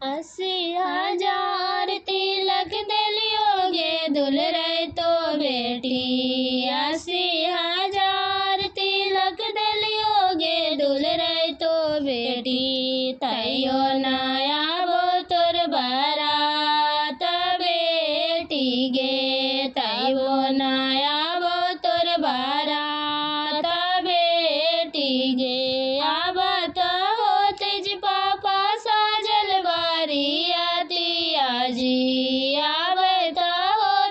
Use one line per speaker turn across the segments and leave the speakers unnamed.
80,000 तिलक दिलियोगे दुलरे तो बेटी। 80,000 तिलक दिलियोगे दुलरे तो बेटी। तैयो नया वो तोर बारात बेटी गे। तैयो नया वो तोर बारात बेटी गे। अब तो तेज पापा साजल बारियातिया जी। अब तो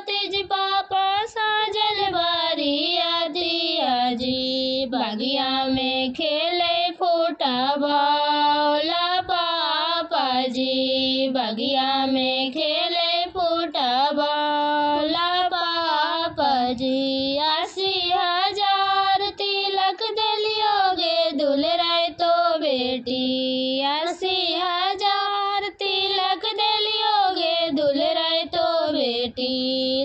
तेज पापा साजल बारियातिया जी। बगिया में खेले फुटबॉल पापा जी। बगिया में खेले फुटबॉल पापा जी। 80,000 तिलक दिलियोगे दुलरे तो बेटी। 80,000 तिलक दिलियोगे दुलरे तो बेटी।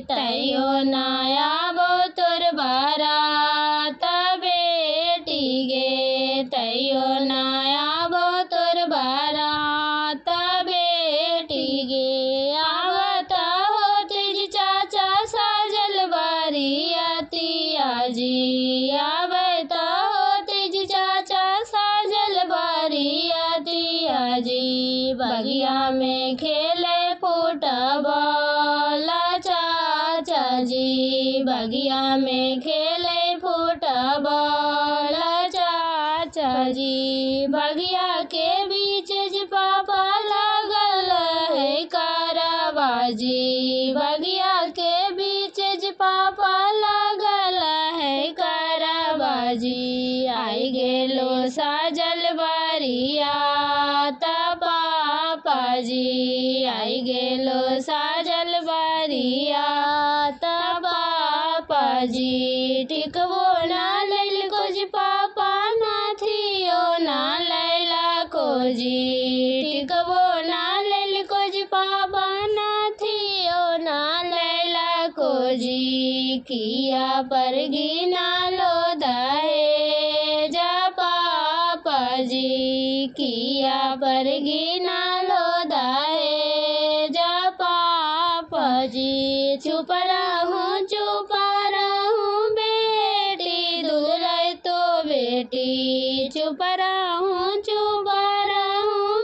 तैयो नया वो तोर बारात बेटी गे। तैयो नया वो तोर बारात बेटी गे। आवत हो तेज चाचा साजल बारियातिया जी। आवत हो तेज चाचा साजल बारियातिया जी। बगिया में खेले फुटबॉल चाचा जी। बगिया में खेले फुटबॉल चाचा जी। बगिया के बीच जी पापा लागल है कारबाजी। बगिया के बीच जी पापा लागल है कारबाजी। आई गेलो साजल बारियात पापा जी। आई गेलो साजल बारियात पापा जी। टिकबो ना लैल को जी पापा नाथियो ना लैला को जी। टिकबो ना लैल को जी पापा नाथियो ना लैला को जी। किया पर गिना लो दहे जा पापा जी। किया पर गिना लो दहे जा पापा जी। चुप रहूं बेटी दुलरे तो बेटी। चुप रहूं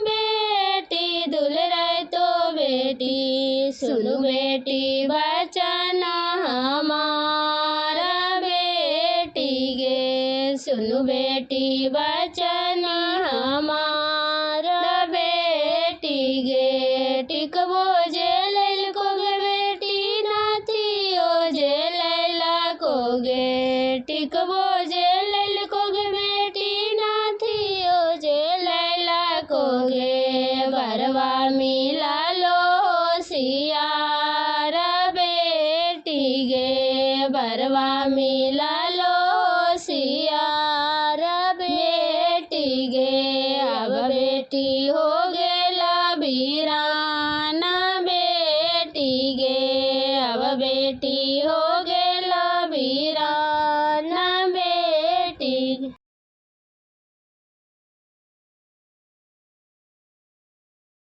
बेटी दुलरे तो बेटी। सुन बेटी बचन हमारा बेटी गे। सुन बेटी बचन हमारा बेटी गे। टिकबो जे लैल को गे बेटी नाथियो जे लैला को गे। टिकबो जे लैल को गे बेटी नाथियो जे लैला को गे। बरवा मिला लो होशियार बेटी गे। बरवा मिला लो होशियार बेटी गे। अब बेटी हो गेला वीरान बेटी गे। अब बेटी हो